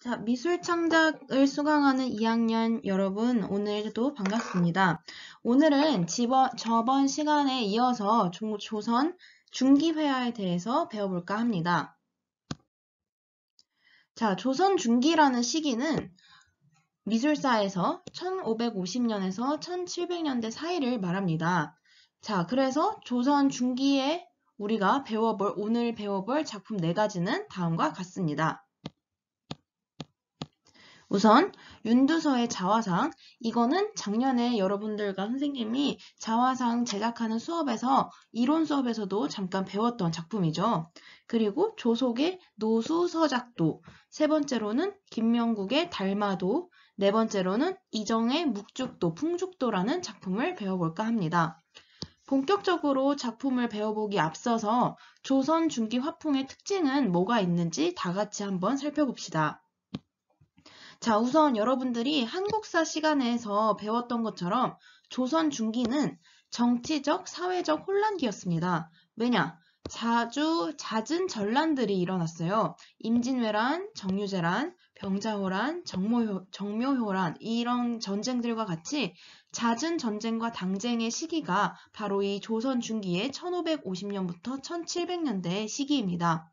자, 미술 창작을 수강하는 2학년 여러분, 오늘도 반갑습니다. 오늘은 저번 시간에 이어서 조선 중기회화에 대해서 배워볼까 합니다. 자, 조선 중기라는 시기는 미술사에서 1550년에서 1700년대 사이를 말합니다. 자, 그래서 조선 중기에 우리가 오늘 배워볼 작품 4가지는 다음과 같습니다. 우선 윤두서의 자화상, 이거는 작년에 여러분들과 선생님이 자화상 제작하는 수업에서 이론 수업에서도 잠깐 배웠던 작품이죠. 그리고 조속의 노수서작도, 세 번째로는 김명국의 달마도, 네 번째로는 이정의 묵죽도, 풍죽도라는 작품을 배워볼까 합니다. 본격적으로 작품을 배워보기 앞서서 조선 중기 화풍의 특징은 뭐가 있는지 다 같이 한번 살펴봅시다. 자, 우선 여러분들이 한국사 시간에서 배웠던 것처럼 조선 중기는 정치적, 사회적 혼란기였습니다. 왜냐? 잦은 전란들이 일어났어요. 임진왜란, 정유재란, 병자호란, 정묘호란 이런 전쟁들과 같이 잦은 전쟁과 당쟁의 시기가 바로 이 조선 중기의 1550년부터 1700년대의 시기입니다.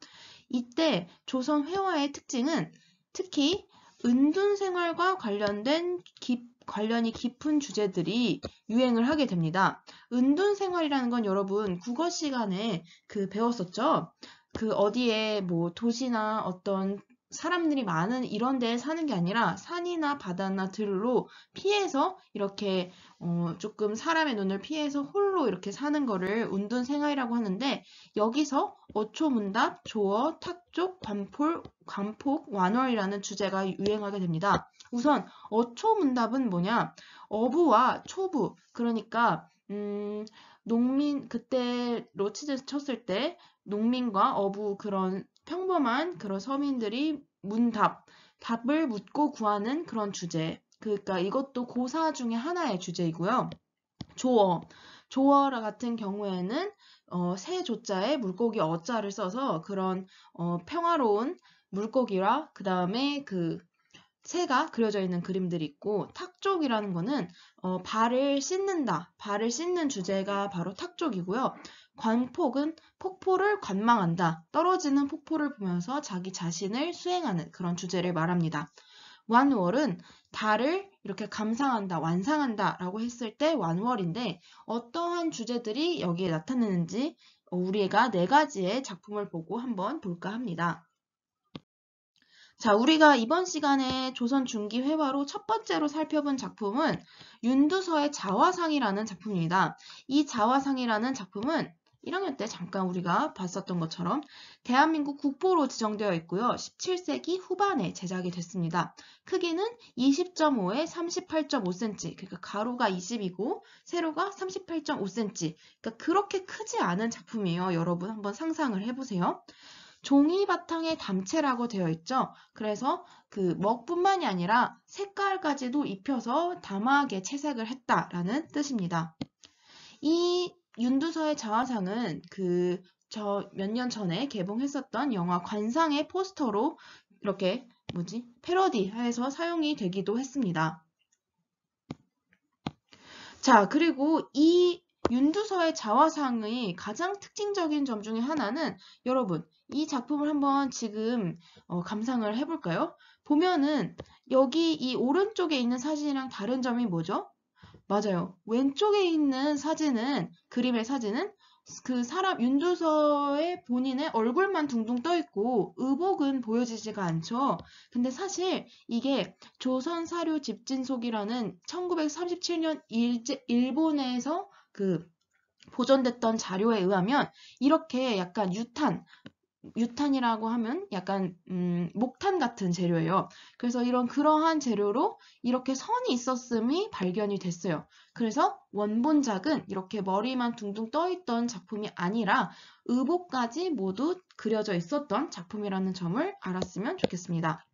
이때 조선 회화의 특징은 특히 은둔 생활과 관련이 깊은 주제들이 유행을 하게 됩니다. 은둔 생활이라는 건 여러분 국어 시간에 배웠었죠? 어디에 뭐 도시나 어떤 사람들이 많은 이런 데에 사는 게 아니라 산이나 바다나 들로 피해서 이렇게 조금 사람의 눈을 피해서 홀로 이렇게 사는 거를 은둔 생활이라고 하는데, 여기서 어초문답, 조어, 탁족, 관폭, 완월이라는 주제가 유행하게 됩니다. 우선 어초문답은 뭐냐? 어부와 초부, 그러니까 그때 로치즈 쳤을 때 농민과 어부, 그런 평범한 그런 서민들이 답을 묻고 구하는 그런 주제. 그러니까 이것도 고사 중에 하나의 주제이고요. 조어 같은 경우에는 새 조자에 물고기 어자를 써서 그런 평화로운 물고기와 그 다음에 새가 그려져 있는 그림들이 있고, 탁족이라는 거는 발을 씻는 주제가 바로 탁족이고요. 관폭은 폭포를 관망한다. 떨어지는 폭포를 보면서 자기 자신을 수행하는 그런 주제를 말합니다. 완월은 달을 이렇게 감상한다, 완상한다 라고 했을 때 완월인데, 어떠한 주제들이 여기에 나타나는지 우리가 4가지의 작품을 보고 한번 볼까 합니다. 자, 우리가 이번 시간에 조선 중기 회화로 첫 번째로 살펴본 작품은 윤두서의 자화상이라는 작품입니다. 이 자화상이라는 작품은 1학년 때 잠깐 우리가 봤었던 것처럼 대한민국 국보로 지정되어 있고요. 17세기 후반에 제작이 됐습니다. 크기는 20.5에 38.5cm, 그러니까 가로가 20이고 세로가 38.5cm, 그러니까 그렇게 크지 않은 작품이에요. 여러분 한번 상상을 해보세요. 종이 바탕에 담채라고 되어 있죠. 그래서 먹뿐만이 아니라 색깔까지도 입혀서 담하게 채색을 했다라는 뜻입니다. 이 윤두서의 자화상은 몇 년 전에 개봉했었던 영화 관상의 포스터로 이렇게 패러디해서 사용이 되기도 했습니다. 자, 그리고 이 윤두서의 자화상의 가장 특징적인 점 중에 하나는, 여러분 이 작품을 한번 지금 감상을 해볼까요? 보면은 여기 이 오른쪽에 있는 사진이랑 다른 점이 뭐죠? 맞아요. 왼쪽에 있는 그림의 사진은 윤두서의 본인의 얼굴만 둥둥 떠 있고 의복은 보여지지가 않죠. 근데 사실 이게 조선사료 집진속이라는 1937년 일본에서 보존됐던 자료에 의하면 이렇게 약간 유탄이라고 하면 약간 목탄 같은 재료예요. 그래서 그러한 재료로 이렇게 선이 있었음이 발견이 됐어요. 그래서 원본작은 이렇게 머리만 둥둥 떠있던 작품이 아니라 의복까지 모두 그려져 있었던 작품이라는 점을 알았으면 좋겠습니다.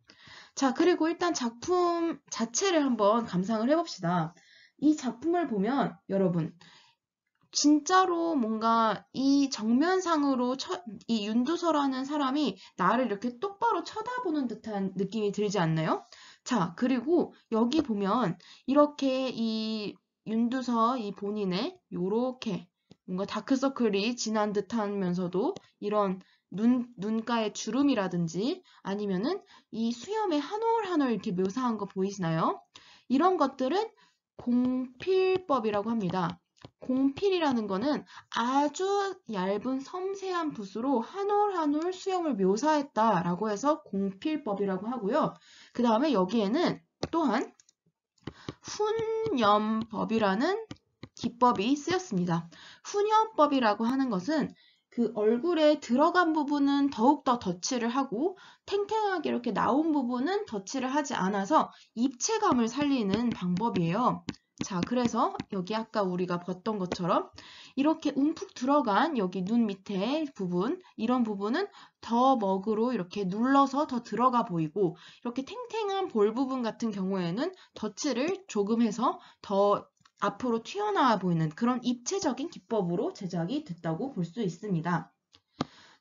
자, 그리고 일단 작품 자체를 한번 감상을 해봅시다. 이 작품을 보면 여러분 진짜로 뭔가 이 정면상으로 이 윤두서라는 사람이 나를 이렇게 똑바로 쳐다보는 듯한 느낌이 들지 않나요? 자, 그리고 여기 보면 이렇게 이 윤두서 이 본인의 요렇게 뭔가 다크서클이 진한 듯하면서도 이런 눈가의 주름이라든지 아니면은 이 수염에 한 올 한 올 이렇게 묘사한 거 보이시나요? 이런 것들은 공필법이라고 합니다. 공필이라는 거는 아주 얇은 섬세한 붓으로 한 올 한 올 수염을 묘사했다라고 해서 공필법이라고 하고요. 그 다음에 여기에는 또한 훈염법이라는 기법이 쓰였습니다. 훈염법이라고 하는 것은 그 얼굴에 들어간 부분은 더욱더 덧칠을 하고 탱탱하게 이렇게 나온 부분은 덧칠을 하지 않아서 입체감을 살리는 방법이에요. 자, 그래서 여기 아까 우리가 봤던 것처럼 이렇게 움푹 들어간 여기 눈 밑에 부분, 이런 부분은 더 먹으로 이렇게 눌러서 더 들어가 보이고 이렇게 탱탱한 볼 부분 같은 경우에는 덧칠을 조금 해서 더 앞으로 튀어나와 보이는 그런 입체적인 기법으로 제작이 됐다고 볼 수 있습니다.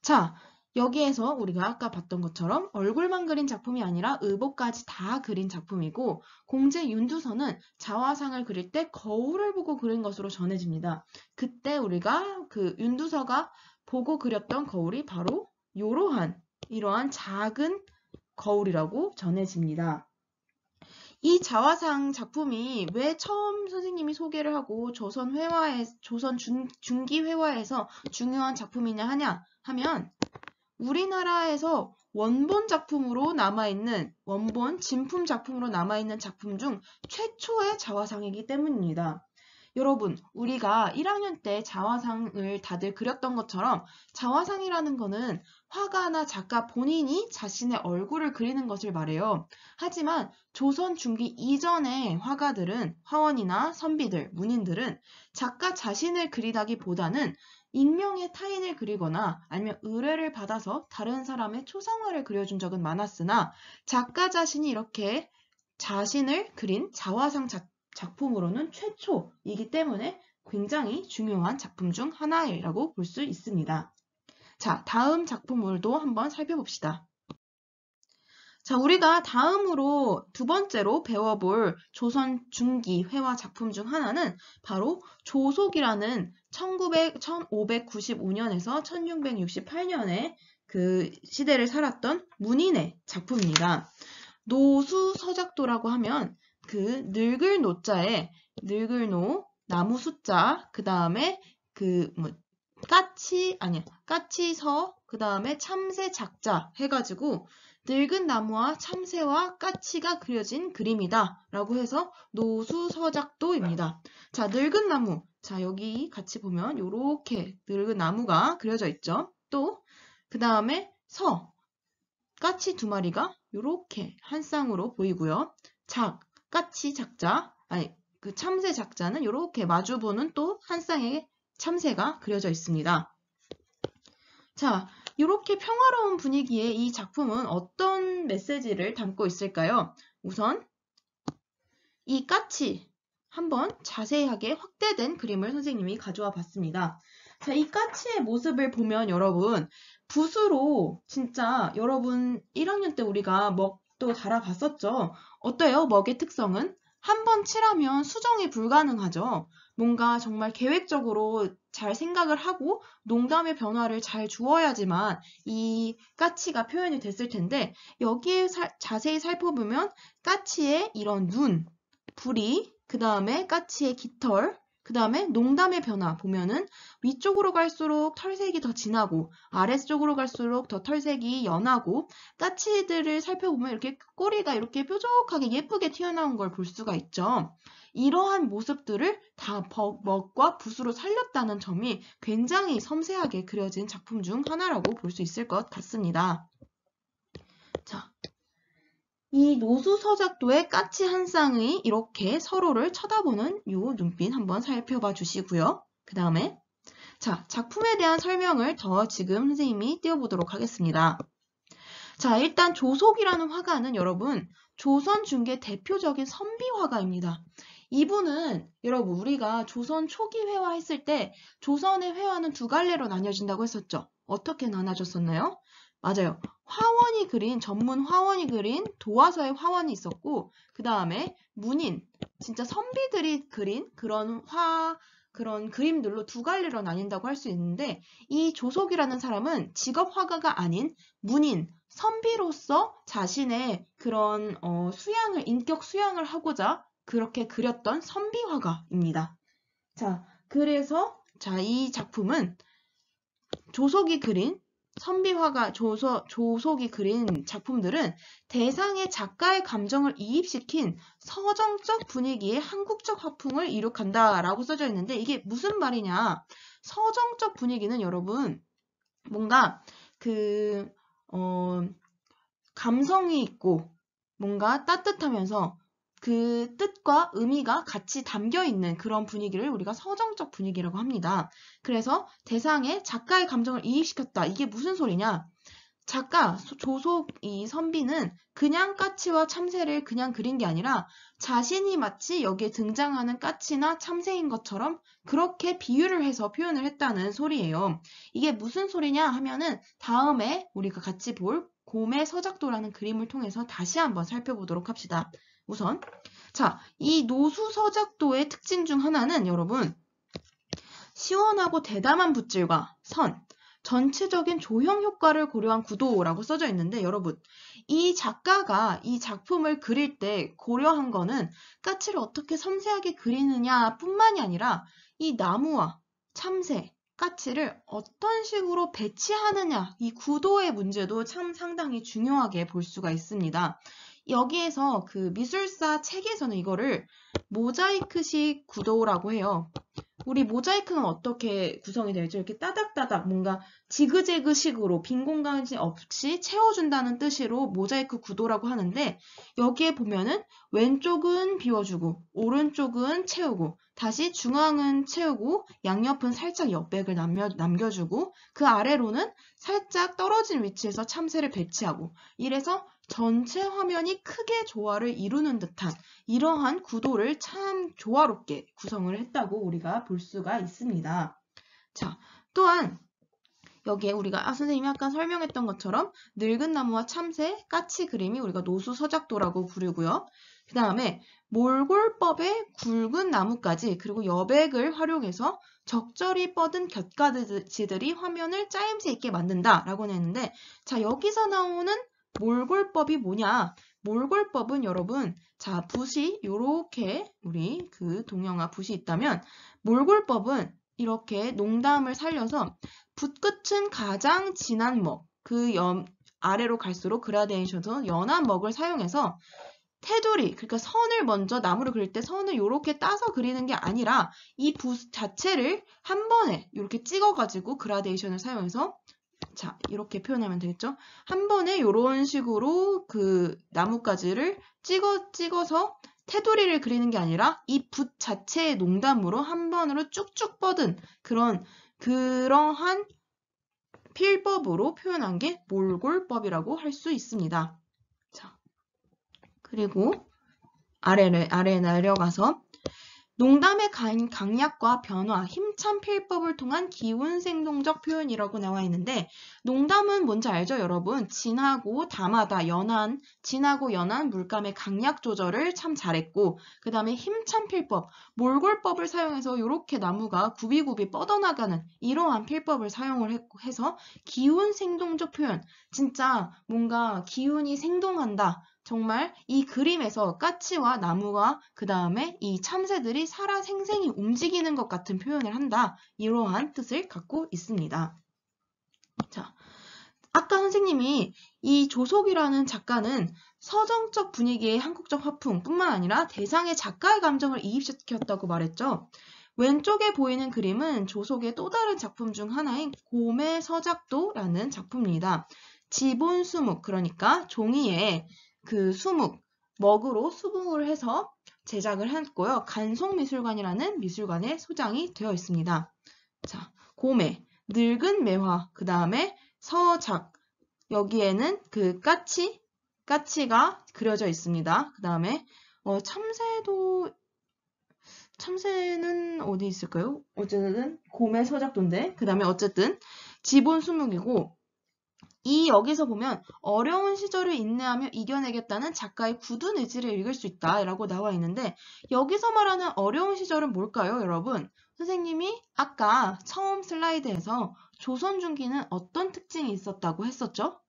자, 여기에서 우리가 아까 봤던 것처럼 얼굴만 그린 작품이 아니라 의복까지 다 그린 작품이고 공제 윤두서는 자화상을 그릴 때 거울을 보고 그린 것으로 전해집니다. 그때 우리가 그 윤두서가 보고 그렸던 거울이 바로 이러한 작은 거울이라고 전해집니다. 이 자화상 작품이 왜 처음 선생님이 소개를 하고 조선 중기 회화에서 중요한 작품이냐 하면 우리나라에서 원본 작품으로 남아있는 원본 진품 작품으로 남아있는 작품 중 최초의 자화상이기 때문입니다. 여러분, 우리가 1학년 때 자화상을 다들 그렸던 것처럼 자화상이라는 거는 화가나 작가 본인이 자신의 얼굴을 그리는 것을 말해요. 하지만 조선 중기 이전의 화가들은 화원이나 선비들, 문인들은 작가 자신을 그리다기보다는 익명의 타인을 그리거나 아니면 의뢰를 받아서 다른 사람의 초상화를 그려준 적은 많았으나 작가 자신이 이렇게 자신을 그린 자화상 작품으로는 최초이기 때문에 굉장히 중요한 작품 중 하나라고 볼 수 있습니다. 자, 다음 작품을도 한번 살펴봅시다. 자, 우리가 다음으로 두 번째로 배워볼 조선 중기 회화 작품 중 하나는 바로 조속이라는 1595년에서 1668년에 그 시대를 살았던 문인의 작품입니다. 노수서작도라고 하면 그 늙을 노자에 늙을 노, 나무 숫자, 그 다음에 까치서, 그 다음에 참새 작자 해가지고 늙은 나무와 참새와 까치가 그려진 그림이다 라고 해서 노수서작도입니다. 자, 늙은 나무. 자, 여기 같이 보면 이렇게 늙은 나무가 그려져 있죠. 또 그 다음에 까치 두 마리가 이렇게 한 쌍으로 보이고요. 까치 작자, 그 참새 작자는 이렇게 마주보는 또 한 쌍의 참새가 그려져 있습니다. 자, 이렇게 평화로운 분위기의 이 작품은 어떤 메시지를 담고 있을까요? 우선 이 까치 한번 자세하게 확대된 그림을 선생님이 가져와 봤습니다. 자, 이 까치의 모습을 보면 여러분 붓으로 진짜 여러분 1학년 때 우리가 먹도 달아봤었죠? 어때요? 먹의 특성은? 한 번 칠하면 수정이 불가능하죠. 뭔가 정말 계획적으로 잘 생각을 하고 농담의 변화를 잘 주어야지만 이 까치가 표현이 됐을 텐데 여기에 자세히 살펴보면 까치의 이런 눈, 부리, 그 다음에 까치의 깃털, 그 다음에 농담의 변화 보면은 위쪽으로 갈수록 털색이 더 진하고 아래쪽으로 갈수록 더 털색이 연하고 까치들을 살펴보면 이렇게 꼬리가 이렇게 뾰족하게 예쁘게 튀어나온 걸 볼 수가 있죠. 이러한 모습들을 다 먹과 붓으로 살렸다는 점이 굉장히 섬세하게 그려진 작품 중 하나라고 볼 수 있을 것 같습니다. 자, 이 노수서작도의 까치 한 쌍이 이렇게 서로를 쳐다보는 이 눈빛 한번 살펴봐 주시고요. 그 다음에 자, 작품에 대한 설명을 더 지금 선생님이 띄워보도록 하겠습니다. 자, 일단 조속이라는 화가는 여러분 조선 중계 대표적인 선비 화가입니다. 이분은 여러분 우리가 조선 초기 회화 했을 때 조선의 회화는 두 갈래로 나뉘어진다고 했었죠. 어떻게 나눠졌었나요? 맞아요. 화원이 그린 전문 화원이 그린 도화서의 화원이 있었고 그 다음에 문인 진짜 선비들이 그린 그런 그림들로 두 갈래로 나뉜다고 할 수 있는데 이 조석이라는 사람은 직업 화가가 아닌 문인 선비로서 자신의 그런 인격 수양을 하고자 그렇게 그렸던 선비 화가입니다. 자, 그래서 이 작품은 조석이 그린 선비화가 조석이 그린 작품들은 대상의 작가의 감정을 이입시킨 서정적 분위기의 한국적 화풍을 이룩한다라고 써져 있는데 이게 무슨 말이냐? 서정적 분위기는 여러분 뭔가 감성이 있고 뭔가 따뜻하면서 그 뜻과 의미가 같이 담겨 있는 그런 분위기를 우리가 서정적 분위기라고 합니다. 그래서 대상에 작가의 감정을 이입시켰다. 이게 무슨 소리냐? 작가 조속 이 선비는 그냥 까치와 참새를 그냥 그린 게 아니라 자신이 마치 여기에 등장하는 까치나 참새인 것처럼 그렇게 비유를 해서 표현을 했다는 소리예요. 이게 무슨 소리냐 하면은 다음에 우리가 같이 볼 곰의 서작도라는 그림을 통해서 다시 한번 살펴보도록 합시다. 우선 이 노수 서작도의 특징 중 하나는 여러분 시원하고 대담한 붓질과 선, 전체적인 조형 효과를 고려한 구도라고 써져 있는데 여러분 이 작가가 이 작품을 그릴 때 고려한 거는 까치를 어떻게 섬세하게 그리느냐 뿐만이 아니라 이 나무와 참새, 까치를 어떤 식으로 배치하느냐 이 구도의 문제도 참 상당히 중요하게 볼 수가 있습니다. 여기에서 그 미술사 책에서는 이거를 모자이크식 구도라고 해요. 우리 모자이크는 어떻게 구성이 되죠? 이렇게 따닥따닥 뭔가 지그재그식으로 빈 공간이 없이 채워준다는 뜻으로 모자이크 구도라고 하는데 여기에 보면은 왼쪽은 비워주고 오른쪽은 채우고 다시 중앙은 채우고 양옆은 살짝 옆백을 남겨주고 그 아래로는 살짝 떨어진 위치에서 참새를 배치하고 이래서 전체 화면이 크게 조화를 이루는 듯한 이러한 구도를 참 조화롭게 구성을 했다고 우리가 볼 수가 있습니다. 자, 또한 여기에 우리가 선생님이 아까 설명했던 것처럼 늙은 나무와 참새, 까치 그림이 우리가 노수 서작도라고 부르고요. 그 다음에 몰골법의 굵은 나무까지 그리고 여백을 활용해서 적절히 뻗은 곁가지들이 화면을 짜임새 있게 만든다라고 했는데 자 여기서 나오는 몰골법이 뭐냐? 몰골법은 여러분 붓이 요렇게 우리 그 동영아 붓이 있다면 몰골법은 이렇게 농담을 살려서 붓 끝은 가장 진한 먹, 아래로 갈수록 그라데이션에서 연한 먹을 사용해서 테두리, 그러니까 선을 먼저 나무를 그릴 때 선을 이렇게 따서 그리는 게 아니라 이 붓 자체를 한 번에 이렇게 찍어가지고 그라데이션을 사용해서 이렇게 표현하면 되겠죠? 한 번에 이런 식으로 그 나뭇가지를 찍어서 테두리를 그리는 게 아니라 이 붓 자체의 농담으로 한 번으로 쭉쭉 뻗은 그러한 필법으로 표현한 게 몰골법이라고 할 수 있습니다. 자, 그리고 아래 내려가서 농담의 강약과 변화, 힘찬 필법을 통한 기운생동적 표현이라고 나와 있는데 농담은 뭔지 알죠, 여러분? 진하고 담하다, 진하고 연한 물감의 강약 조절을 참 잘했고 그 다음에 힘찬 필법, 몰골법을 사용해서 이렇게 나무가 굽이굽이 뻗어나가는 이러한 필법을 사용을 해서 기운생동적 표현, 진짜 뭔가 기운이 생동한다. 정말 이 그림에서 까치와 나무와 그 다음에 이 참새들이 살아생생히 움직이는 것 같은 표현을 한다. 이러한 뜻을 갖고 있습니다. 자, 아까 선생님이 이 조석이라는 작가는 서정적 분위기의 한국적 화풍뿐만 아니라 대상의 작가의 감정을 이입시켰다고 말했죠. 왼쪽에 보이는 그림은 조석의 또 다른 작품 중 하나인 곰의 서작도라는 작품입니다. 지본수묵, 그러니까 종이에 그 먹으로 수묵을 해서 제작을 했고요. 간송미술관이라는 미술관에 소장이 되어 있습니다. 자, 곰의 늙은 매화, 그 다음에 서작, 여기에는 그 까치가 그려져 있습니다. 그 다음에 참새도 참새는 어디 있을까요? 어쨌든 곰의 서작도인데 그 다음에 어쨌든 지본 수묵이고 이 여기서 보면 어려운 시절을 인내하며 이겨내겠다는 작가의 굳은 의지를 읽을 수 있다라고 나와 있는데 여기서 말하는 어려운 시절은 뭘까요, 여러분? 선생님이 아까 처음 슬라이드에서 조선 중기는 어떤 특징이 있었다고 했었죠?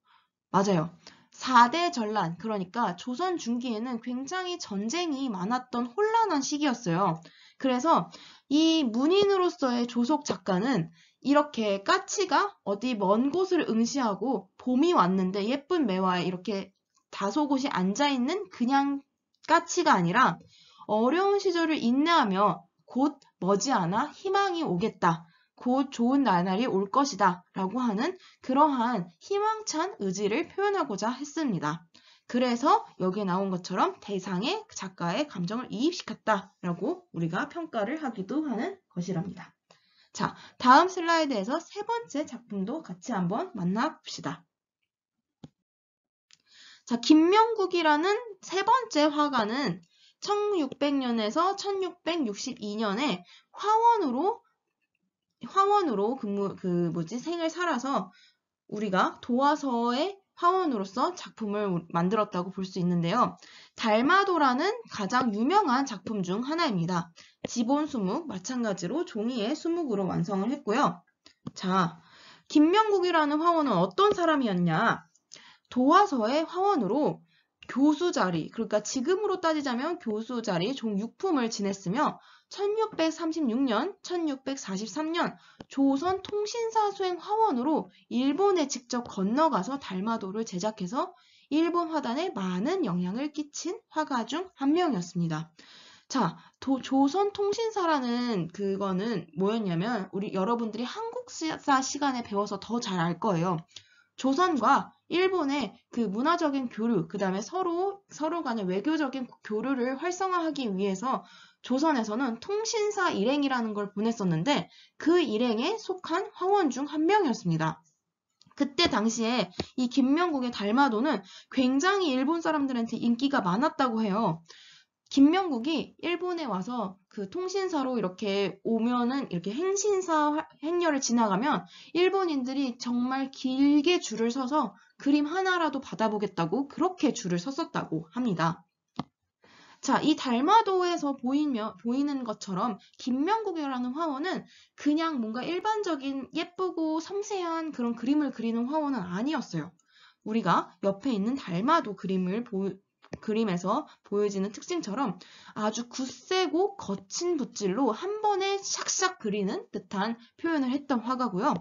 맞아요. 4대 전란, 그러니까 조선 중기에는 굉장히 전쟁이 많았던 혼란한 시기였어요. 그래서 이 문인으로서의 조속 작가는 이렇게 까치가 어디 먼 곳을 응시하고 봄이 왔는데 예쁜 매화에 이렇게 다소곳이 앉아있는 그냥 까치가 아니라 어려운 시절을 인내하며 곧 머지않아 희망이 오겠다. 곧 좋은 나날이 올 것이다. 라고 하는 그러한 희망찬 의지를 표현하고자 했습니다. 그래서 여기에 나온 것처럼 대상에 작가의 감정을 이입시켰다라고 우리가 평가를 하기도 하는 것이랍니다. 자, 다음 슬라이드에서 세 번째 작품도 같이 한번 만나봅시다. 자, 김명국이라는 세 번째 화가는 1600년에서 1662년에 화원으로 생을 살아서 우리가 도화서의 화원으로서 작품을 만들었다고 볼 수 있는데요. 달마도라는 가장 유명한 작품 중 하나입니다. 지본 수묵, 마찬가지로 종이의 수묵으로 완성을 했고요. 자, 김명국이라는 화원은 어떤 사람이었냐? 도화서의 화원으로 교수 자리, 그러니까 지금으로 따지자면 교수 자리 종 6품을 지냈으며 1636년, 1643년 조선 통신사 수행 화원으로 일본에 직접 건너가서 달마도를 제작해서 일본 화단에 많은 영향을 끼친 화가 중 한 명이었습니다. 자, 조선 통신사라는 그거는 뭐였냐면 우리 여러분들이 한국사 시간에 배워서 더 잘 알 거예요. 조선과 일본의 그 문화적인 교류, 그 다음에 서로 간의 외교적인 교류를 활성화하기 위해서 조선에서는 통신사 일행이라는 걸 보냈었는데 그 일행에 속한 화원 중 한 명이었습니다. 그때 당시에 이 김명국의 달마도는 굉장히 일본 사람들한테 인기가 많았다고 해요. 김명국이 일본에 와서 그 통신사로 이렇게 오면은 이렇게 행렬을 지나가면 일본인들이 정말 길게 줄을 서서 그림 하나라도 받아보겠다고 그렇게 줄을 섰었다고 합니다. 자, 이 달마도에서 보이는 것처럼 김명국이라는 화원은 그냥 뭔가 일반적인 예쁘고 섬세한 그런 그림을 그리는 화원은 아니었어요. 우리가 옆에 있는 달마도 그림에서 보여지는 특징처럼 아주 굳세고 거친 붓질로 한 번에 샥샥 그리는 듯한 표현을 했던 화가고요.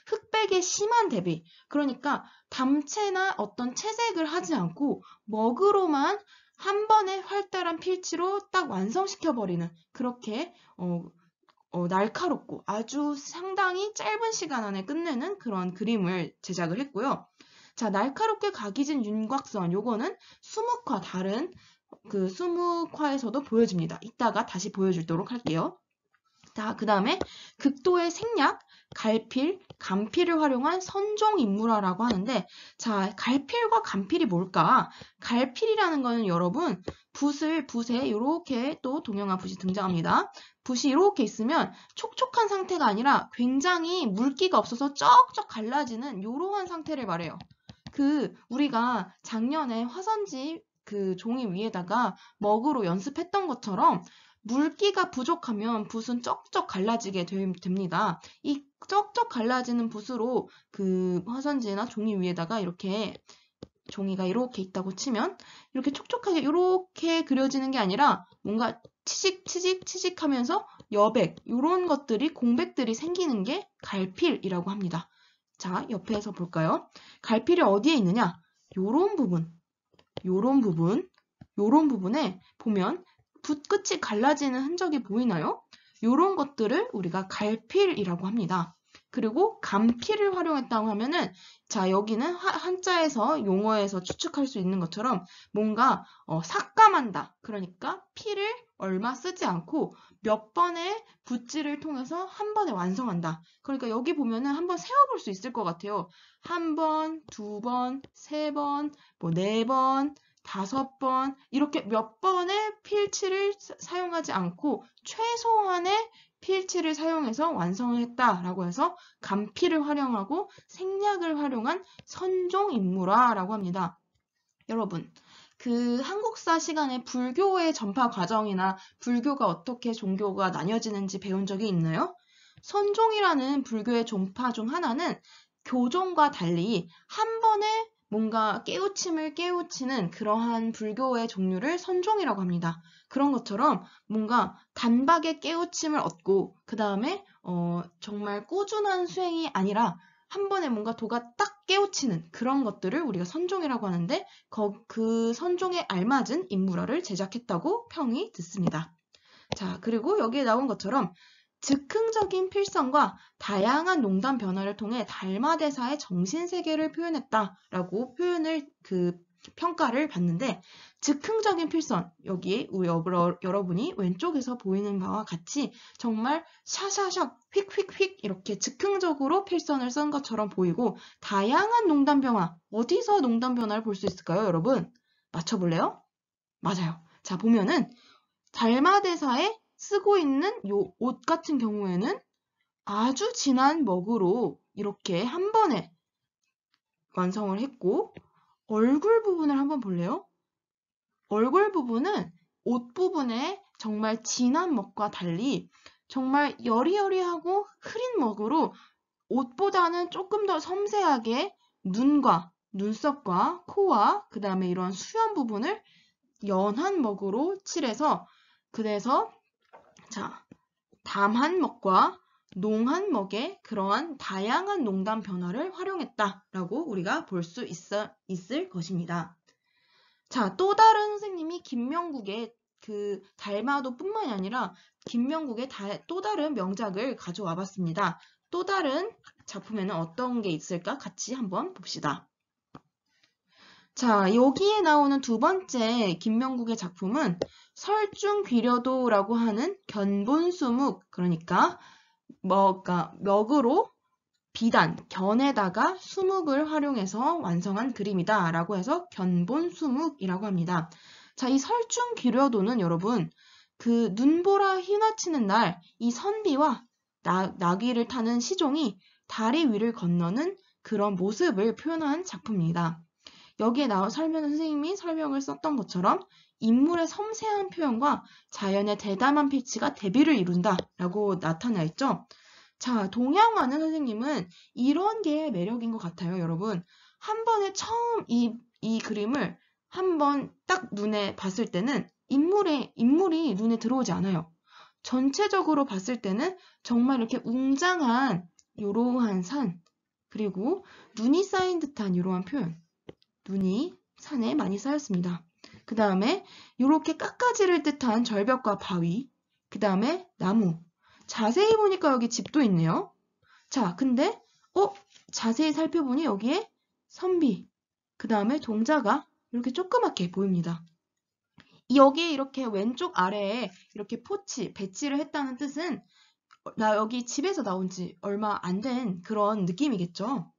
흑백의 심한 대비, 그러니까 담채나 어떤 채색을 하지 않고 먹으로만 한 번에 활달한 필치로 딱 완성시켜버리는 그렇게 날카롭고 아주 상당히 짧은 시간 안에 끝내는 그런 그림을 제작을 했고요. 자, 날카롭게 각이진 윤곽선, 요거는 수묵화, 다른 그 수묵화에서도 보여집니다. 이따가 다시 보여주도록 할게요. 자, 그 다음에 극도의 생략, 갈필, 간필을 활용한 선종 인물화라고 하는데, 자, 갈필과 간필이 뭘까? 갈필이라는 거는 여러분, 붓에 이렇게 또 동영화 붓이 등장합니다. 붓이 이렇게 있으면 촉촉한 상태가 아니라 굉장히 물기가 없어서 쩍쩍 갈라지는 이러한 상태를 말해요. 우리가 작년에 화선지 그 종이 위에다가 먹으로 연습했던 것처럼 물기가 부족하면 붓은 쩍쩍 갈라지게 됩니다. 이 쩍쩍 갈라지는 붓으로 그 화선지나 종이 위에다가 이렇게 종이가 이렇게 있다고 치면 이렇게 촉촉하게 이렇게 그려지는 게 아니라 뭔가 치직 하면서 여백 이런 것들이 공백들이 생기는 게 갈필이라고 합니다. 자, 옆에서 볼까요? 갈필이 어디에 있느냐? 요런 부분에 보면 붓끝이 갈라지는 흔적이 보이나요? 요런 것들을 우리가 갈필이라고 합니다. 그리고 간필을 활용했다고 하면은 자, 여기는 한자에서 용어에서 추측할 수 있는 것처럼 뭔가 삭감한다. 그러니까 필을 얼마 쓰지 않고 몇 번의 붓질을 통해서 한 번에 완성한다. 그러니까 여기 보면은 한번 세어볼 수 있을 것 같아요. 한 번, 두 번, 세 번, 뭐 네 번, 5번 이렇게 몇 번의 필치를 사용하지 않고 최소한의 필치를 사용해서 완성을 했다라고 해서 간피를 활용하고 생략을 활용한 선종 인물화라고 합니다. 여러분, 그 한국사 시간에 불교의 전파 과정이나 불교가 어떻게 종교가 나뉘어지는지 배운 적이 있나요? 선종이라는 불교의 종파 중 하나는 교종과 달리 한 번에 뭔가 깨우치는 그러한 불교의 종류를 선종이라고 합니다. 그런 것처럼 뭔가 단박에 깨우침을 얻고 그 다음에 정말 꾸준한 수행이 아니라 한 번에 뭔가 도가 딱 깨우치는 그런 것들을 우리가 선종이라고 하는데 그 선종에 알맞은 인물화를 제작했다고 평이 듣습니다. 자, 그리고 여기에 나온 것처럼 즉흥적인 필성과 다양한 농담 변화를 통해 달마대사의 정신세계를 표현했다라고 평가를 받는데 즉흥적인 필선, 여기 여러분이 왼쪽에서 보이는 바와 같이 정말 샤샤샥, 휙휙휙 이렇게 즉흥적으로 필선을 쓴 것처럼 보이고 다양한 농담 변화, 어디서 농담 변화를 볼 수 있을까요, 여러분? 맞춰볼래요? 맞아요. 자, 보면은 달마대사에 쓰고 있는 요 옷 같은 경우에는 아주 진한 먹으로 이렇게 한 번에 완성을 했고 얼굴 부분을 한번 볼래요? 얼굴 부분은 옷 부분에 정말 진한 먹과 달리 정말 여리여리하고 흐린 먹으로 옷보다는 조금 더 섬세하게 눈과 눈썹과 코와 그 다음에 이런 수염 부분을 연한 먹으로 칠해서 그래서 자, 담한 먹과 농한 먹의 그러한 다양한 농담 변화를 활용했다라고 우리가 볼 수 있을 것입니다. 자, 또 다른 선생님이 김명국의 그 달마도 뿐만이 아니라 김명국의 또 다른 명작을 가져와 봤습니다. 또 다른 작품에는 어떤 게 있을까? 같이 한번 봅시다. 자, 여기에 나오는 두 번째 김명국의 작품은 설중귀려도라고 하는 견본수묵, 그러니까 멱으로 비단, 견에다가 수묵을 활용해서 완성한 그림이다 라고 해서 견본수묵이라고 합니다. 자, 이 설중귀려도는 여러분 그 눈보라 휘날치는 날 이 선비와 나귀를 타는 시종이 다리 위를 건너는 그런 모습을 표현한 작품입니다. 여기에 나온 선생님이 설명을 썼던 것처럼 인물의 섬세한 표현과 자연의 대담한 필치가 대비를 이룬다라고 나타나 있죠. 자, 동양화는 선생님은 이런 게 매력인 것 같아요, 여러분. 한 번에 처음 이 그림을 한번 딱 눈에 봤을 때는 인물이 눈에 들어오지 않아요. 전체적으로 봤을 때는 정말 이렇게 웅장한 이러한 산, 그리고 눈이 쌓인 듯한 이러한 표현. 눈이 산에 많이 쌓였습니다. 그 다음에 이렇게 깎아지를 듯한 절벽과 바위, 그 다음에 나무. 자세히 보니까 여기 집도 있네요. 자, 근데 자세히 살펴보니 여기에 선비, 그 다음에 동자가 이렇게 조그맣게 보입니다. 여기에 이렇게 왼쪽 아래에 이렇게 배치를 했다는 뜻은 나 여기 집에서 나온 지 얼마 안 된 그런 느낌이겠죠.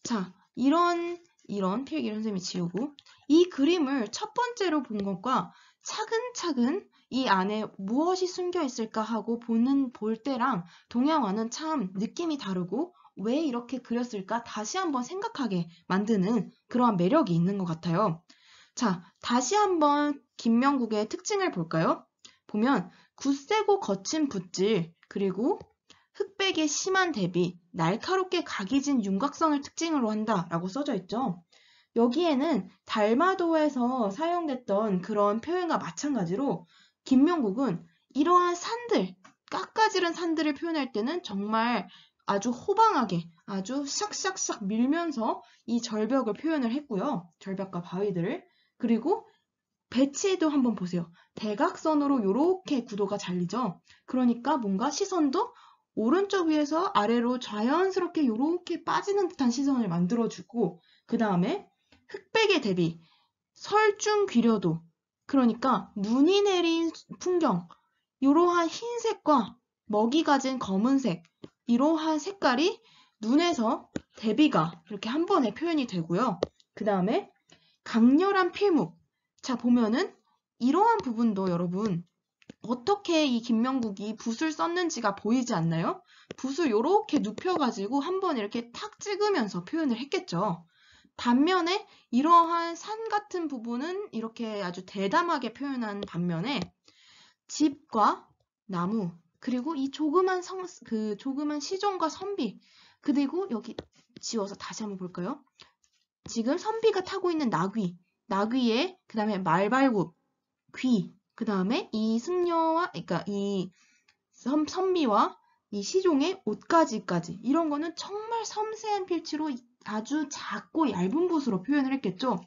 자, 이런 필기를 선생님이 지우고 이 그림을 첫 번째로 본 것과 차근차근 이 안에 무엇이 숨겨 있을까 하고 볼 때랑 동양화는 참 느낌이 다르고 왜 이렇게 그렸을까 다시 한번 생각하게 만드는 그러한 매력이 있는 것 같아요. 자, 다시 한번 김명국의 특징을 볼까요? 보면 굳세고 거친 붓질 그리고 흑백의 심한 대비, 날카롭게 각이진 윤곽선을 특징으로 한다라고 써져 있죠. 여기에는 달마도에서 사용됐던 그런 표현과 마찬가지로 김명국은 이러한 산들, 깎아지른 산들을 표현할 때는 정말 아주 호방하게, 아주 샥샥샥 밀면서 이 절벽을 표현을 했고요. 절벽과 바위들을. 그리고 배치도 한번 보세요. 대각선으로 이렇게 구도가 잘리죠. 그러니까 뭔가 시선도 오른쪽 위에서 아래로 자연스럽게 이렇게 빠지는 듯한 시선을 만들어주고 그 다음에 흑백의 대비, 설중귀려도 그러니까 눈이 내린 풍경 이러한 흰색과 먹이 가진 검은색 이러한 색깔이 눈에서 대비가 이렇게 한 번에 표현이 되고요. 그 다음에 강렬한 필묵 자, 보면은 이러한 부분도 여러분 어떻게 이 김명국이 붓을 썼는지가 보이지 않나요? 붓을 이렇게 눕혀가지고 한번 이렇게 탁 찍으면서 표현을 했겠죠. 반면에 이러한 산 같은 부분은 이렇게 아주 대담하게 표현한 반면에 집과 나무, 그리고 이 조그만 시종과 선비, 그리고 여기 지워서 다시 한번 볼까요? 지금 선비가 타고 있는 나귀에 그 다음에 말발굽, 귀, 그 다음에 이 승려와, 그러니까 이 선비와 이 시종의 옷가지까지 이런 거는 정말 섬세한 필치로 아주 작고 얇은 붓으로 표현을 했겠죠.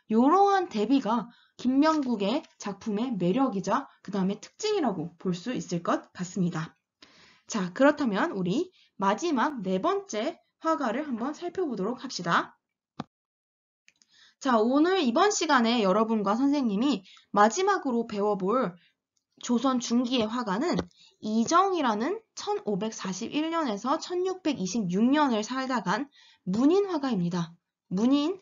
이러한 대비가 김명국의 작품의 매력이자 그 다음에 특징이라고 볼 수 있을 것 같습니다. 자, 그렇다면 우리 마지막 네 번째 화가를 한번 살펴보도록 합시다. 자, 오늘 이번 시간에 여러분과 선생님이 마지막으로 배워볼 조선 중기의 화가는 이정이라는 1541년에서 1626년을 살다 간 문인 화가입니다. 문인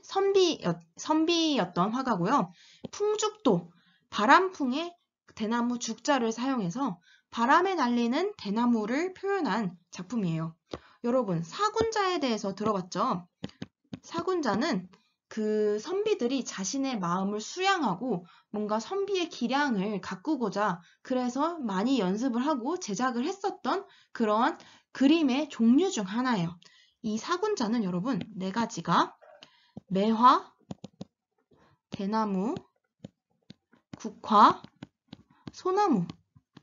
선비였던 화가고요. 풍죽도 바람풍의 대나무 죽자를 사용해서 바람에 날리는 대나무를 표현한 작품이에요. 여러분, 사군자에 대해서 들어봤죠? 사군자는 그 선비들이 자신의 마음을 수양하고 뭔가 선비의 기량을 가꾸고자 그래서 많이 연습을 하고 제작을 했었던 그런 그림의 종류 중 하나예요. 이 사군자는 여러분 네 가지가 매화, 대나무, 국화, 소나무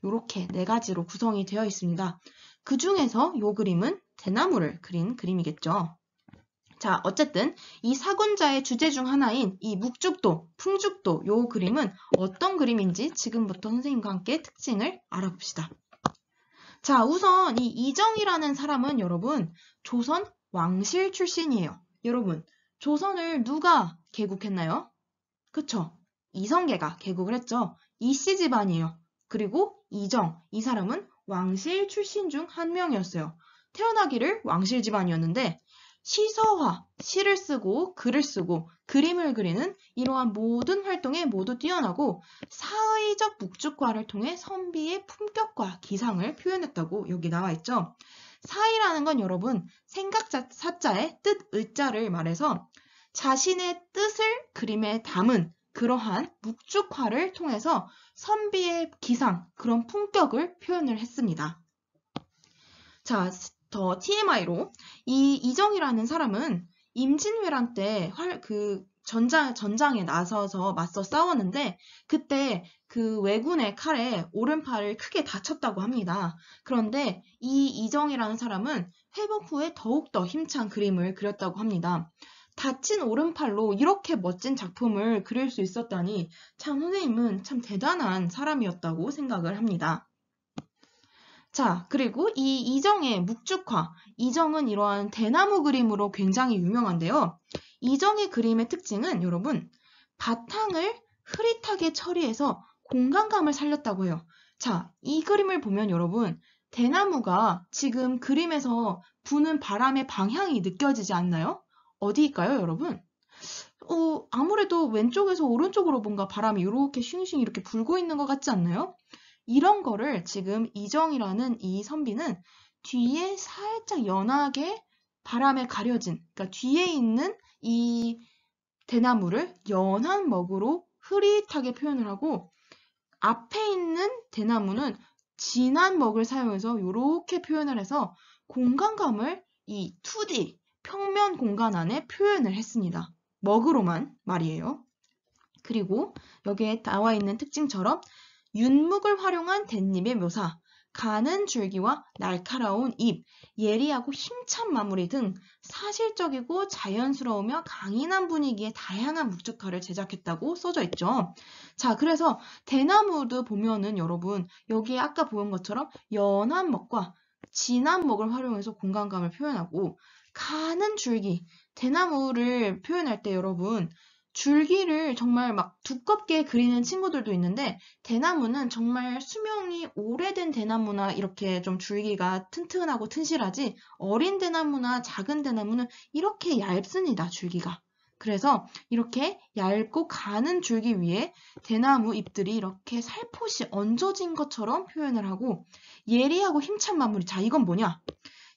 이렇게 네 가지로 구성이 되어 있습니다. 그 중에서 이 그림은 대나무를 그린 그림이겠죠. 자, 어쨌든 이 사군자의 주제 중 하나인 이 묵죽도, 풍죽도 이 그림은 어떤 그림인지 지금부터 선생님과 함께 특징을 알아봅시다. 자, 우선 이 이정이라는 사람은 여러분 조선 왕실 출신이에요. 여러분, 조선을 누가 개국했나요? 그쵸? 이성계가 개국을 했죠. 이씨 집안이에요. 그리고 이정, 이 사람은 왕실 출신 중 한 명이었어요. 태어나기를 왕실 집안이었는데 시서화, 시를 쓰고 글을 쓰고 그림을 그리는 이러한 모든 활동에 모두 뛰어나고 사의적 묵죽화를 통해 선비의 품격과 기상을 표현했다고 여기 나와 있죠. 사의라는 건 여러분 생각사자의 뜻 의자를 말해서 자신의 뜻을 그림에 담은 그러한 묵죽화를 통해서 선비의 기상, 그런 품격을 표현을 했습니다. 자, 더 TMI로 이 이정이라는 사람은 임진왜란 때 전장에 나서서 맞서 싸웠는데 그때 그 왜군의 칼에 오른팔을 크게 다쳤다고 합니다. 그런데 이 이정이라는 사람은 회복 후에 더욱더 힘찬 그림을 그렸다고 합니다. 다친 오른팔로 이렇게 멋진 작품을 그릴 수 있었다니 참 선생님은 참 대단한 사람이었다고 생각을 합니다. 자, 그리고 이 이정의 묵죽화. 이정은 이러한 대나무 그림으로 굉장히 유명한데요. 이정의 그림의 특징은 여러분, 바탕을 흐릿하게 처리해서 공간감을 살렸다고 해요. 자, 이 그림을 보면 여러분, 대나무가 지금 그림에서 부는 바람의 방향이 느껴지지 않나요? 어디일까요, 여러분? 아무래도 왼쪽에서 오른쪽으로 뭔가 바람이 이렇게 싱싱 이렇게 불고 있는 것 같지 않나요? 이런 거를 지금 이정이라는 이 선비는 뒤에 살짝 연하게 바람에 가려진, 그러니까 뒤에 있는 이 대나무를 연한 먹으로 흐릿하게 표현을 하고 앞에 있는 대나무는 진한 먹을 사용해서 이렇게 표현을 해서 공간감을 이 2D, 평면 공간 안에 표현을 했습니다. 먹으로만 말이에요. 그리고 여기에 나와 있는 특징처럼 윤묵을 활용한 댄잎의 묘사, 가는 줄기와 날카로운 잎, 예리하고 힘찬 마무리 등 사실적이고 자연스러우며 강인한 분위기의 다양한 묵죽화를 제작했다고 써져 있죠. 자, 그래서 대나무도 보면은 여러분 여기에 아까 보는 것처럼 연한 먹과 진한 먹을 활용해서 공간감을 표현하고 가는 줄기, 대나무를 표현할 때 여러분 줄기를 정말 막 두껍게 그리는 친구들도 있는데 대나무는 정말 수명이 오래된 대나무나 이렇게 좀 줄기가 튼튼하고 튼실하지 어린 대나무나 작은 대나무는 이렇게 얇습니다, 줄기가. 그래서 이렇게 얇고 가는 줄기 위에 대나무 잎들이 이렇게 살포시 얹어진 것처럼 표현을 하고 예리하고 힘찬 마무리. 자, 이건 뭐냐?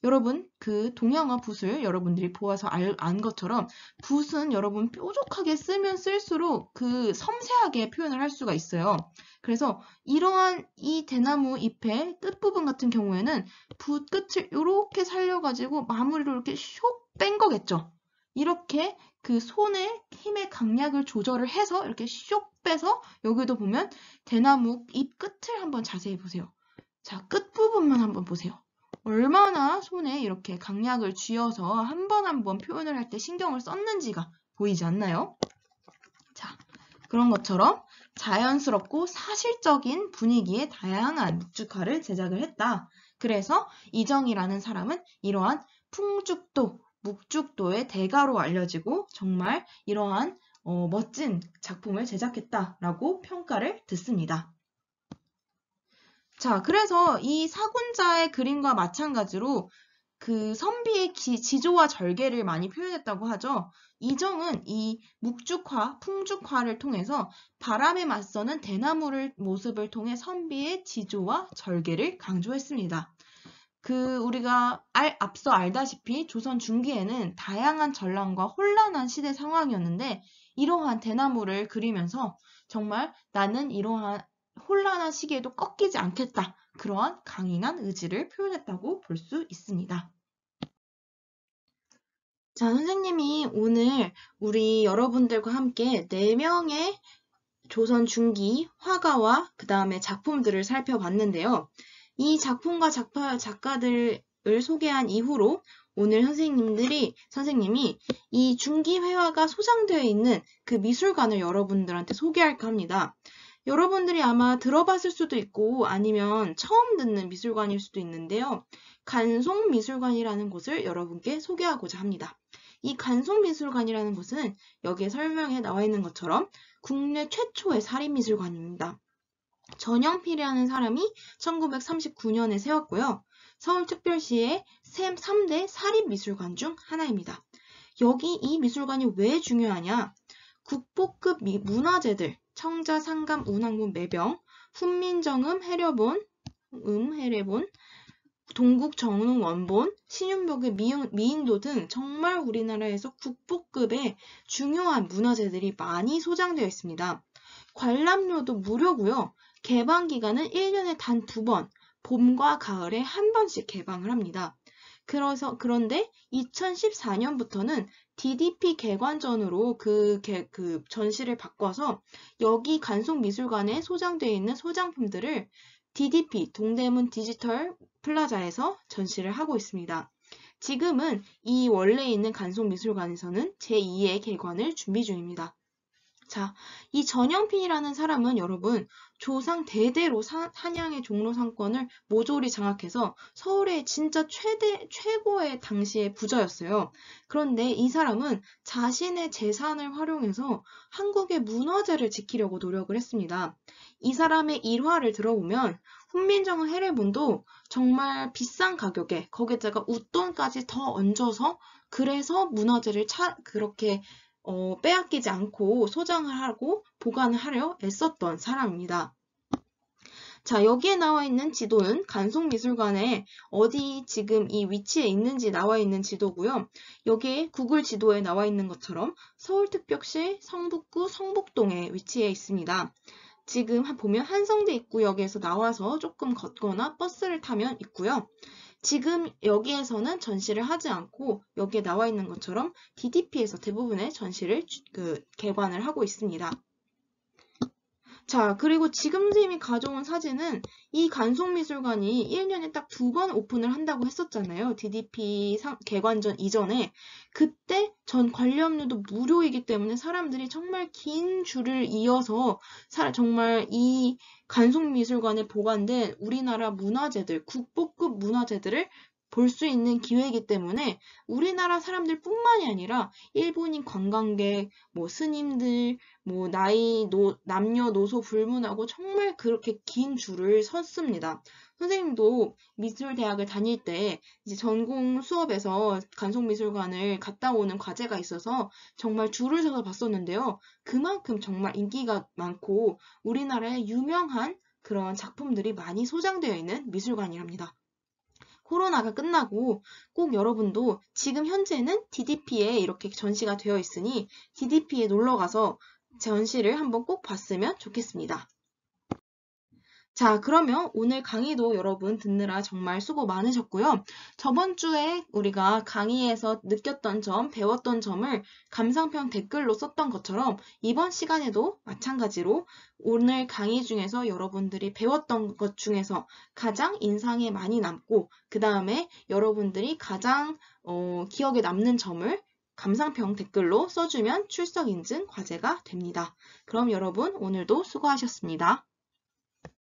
여러분, 그 동양화 붓을 여러분들이 보아서 안 것처럼 붓은 여러분 뾰족하게 쓰면 쓸수록 그 섬세하게 표현을 할 수가 있어요. 그래서 이러한 이 대나무 잎의 끝부분 같은 경우에는 붓 끝을 이렇게 살려가지고 마무리로 이렇게 슉 뺀 거겠죠. 이렇게 그 손의 힘의 강약을 조절을 해서 이렇게 슉 빼서 여기도 보면 대나무 잎 끝을 한번 자세히 보세요. 자, 끝부분만 한번 보세요. 얼마나 손에 이렇게 강약을 쥐어서 한 번 한 번 표현을 할 때 신경을 썼는지가 보이지 않나요? 자, 그런 것처럼 자연스럽고 사실적인 분위기의 다양한 묵주화를 제작을 했다. 그래서 이정희라는 사람은 이러한 풍죽도, 묵죽도의 대가로 알려지고 정말 이러한 멋진 작품을 제작했다라고 평가를 듣습니다. 자, 그래서 이 사군자의 그림과 마찬가지로 그 선비의 지조와 절개를 많이 표현했다고 하죠. 이정은 이 묵죽화, 풍죽화를 통해서 바람에 맞서는 대나무를 모습을 통해 선비의 지조와 절개를 강조했습니다. 우리가 앞서 알다시피 조선 중기에는 다양한 전랑과 혼란한 시대 상황이었는데 이러한 대나무를 그리면서 정말 나는 이러한 혼란한 시기에도 꺾이지 않겠다. 그러한 강인한 의지를 표현했다고 볼 수 있습니다. 자, 선생님이 오늘 우리 여러분들과 함께 4명의 조선 중기 화가와 그 다음에 작품들을 살펴봤는데요. 이 작품과 작가들을 소개한 이후로 오늘 선생님이 이 중기 회화가 소장되어 있는 그 미술관을 여러분들한테 소개할까 합니다. 여러분들이 아마 들어봤을 수도 있고 아니면 처음 듣는 미술관일 수도 있는데요. 간송미술관이라는 곳을 여러분께 소개하고자 합니다. 이 간송미술관이라는 곳은 여기에 설명에 나와 있는 것처럼 국내 최초의 사립미술관입니다. 전영필이라는 사람이 1939년에 세웠고요. 서울특별시의 3대 사립미술관 중 하나입니다. 여기 이 미술관이 왜 중요하냐? 국보급 문화재들, 청자, 상감, 운항문, 매병, 훈민정음, 해려본, 동국정릉 원본, 신윤복의 미인도 등 정말 우리나라에서 국보급의 중요한 문화재들이 많이 소장되어 있습니다. 관람료도 무료고요. 개방 기간은 1년에 단 2번, 봄과 가을에 한 번씩 개방을 합니다. 그런데 2014년부터는 DDP 개관전으로 그 전시를 바꿔서 여기 간송미술관에 소장되어 있는 소장품들을 DDP, 동대문 디지털 플라자에서 전시를 하고 있습니다. 지금은 이 원래 있는 간송미술관에서는 제2의 개관을 준비 중입니다. 자, 이 전영필이라는 사람은 여러분 조상 대대로 한양의 종로 상권을 모조리 장악해서 서울의 진짜 최고의 당시의 부자였어요. 그런데 이 사람은 자신의 재산을 활용해서 한국의 문화재를 지키려고 노력을 했습니다. 이 사람의 일화를 들어보면 훈민정음 해례본도 정말 비싼 가격에 거기다가 웃돈까지 더 얹어서 그래서 문화재를 그렇게 빼앗기지 않고 소장을 하고 보관을 하려 애썼던 사람입니다. 자, 여기에 나와 있는 지도는 간송미술관에 어디 지금 이 위치에 있는지 나와 있는 지도고요. 여기에 구글 지도에 나와 있는 것처럼 서울특별시 성북구 성북동에 위치해 있습니다. 지금 보면 한성대 입구역에서 나와서 조금 걷거나 버스를 타면 있고요. 지금 여기에서는 전시를 하지 않고 여기에 나와 있는 것처럼 DDP에서 대부분의 전시를 개관을 하고 있습니다. 자, 그리고 지금 선생님이 가져온 사진은 이 간송미술관이 1년에 딱 2번 오픈을 한다고 했었잖아요. DDP 개관전 이전에. 그때 전 관람료도 무료이기 때문에 사람들이 정말 긴 줄을 이어서 정말 이 간송미술관에 보관된 우리나라 문화재들, 국보급 문화재들을 볼 수 있는 기회이기 때문에 우리나라 사람들뿐만이 아니라 일본인 관광객, 뭐 스님들, 뭐 남녀노소 불문하고 정말 그렇게 긴 줄을 섰습니다. 선생님도 미술대학을 다닐 때 이제 전공 수업에서 간송미술관을 갔다 오는 과제가 있어서 정말 줄을 서서 봤었는데요. 그만큼 정말 인기가 많고 우리나라에 유명한 그런 작품들이 많이 소장되어 있는 미술관이랍니다. 코로나가 끝나고 꼭 여러분도 지금 현재는 DDP에 이렇게 전시가 되어 있으니 DDP에 놀러 가서 전시를 한번 꼭 봤으면 좋겠습니다. 자, 그러면 오늘 강의도 여러분 듣느라 정말 수고 많으셨고요. 저번 주에 우리가 강의에서 느꼈던 점, 배웠던 점을 감상평 댓글로 썼던 것처럼 이번 시간에도 마찬가지로 오늘 강의 중에서 여러분들이 배웠던 것 중에서 가장 인상에 많이 남고 그 다음에 여러분들이 가장 기억에 남는 점을 감상평 댓글로 써주면 출석 인증 과제가 됩니다. 그럼 여러분 오늘도 수고하셨습니다.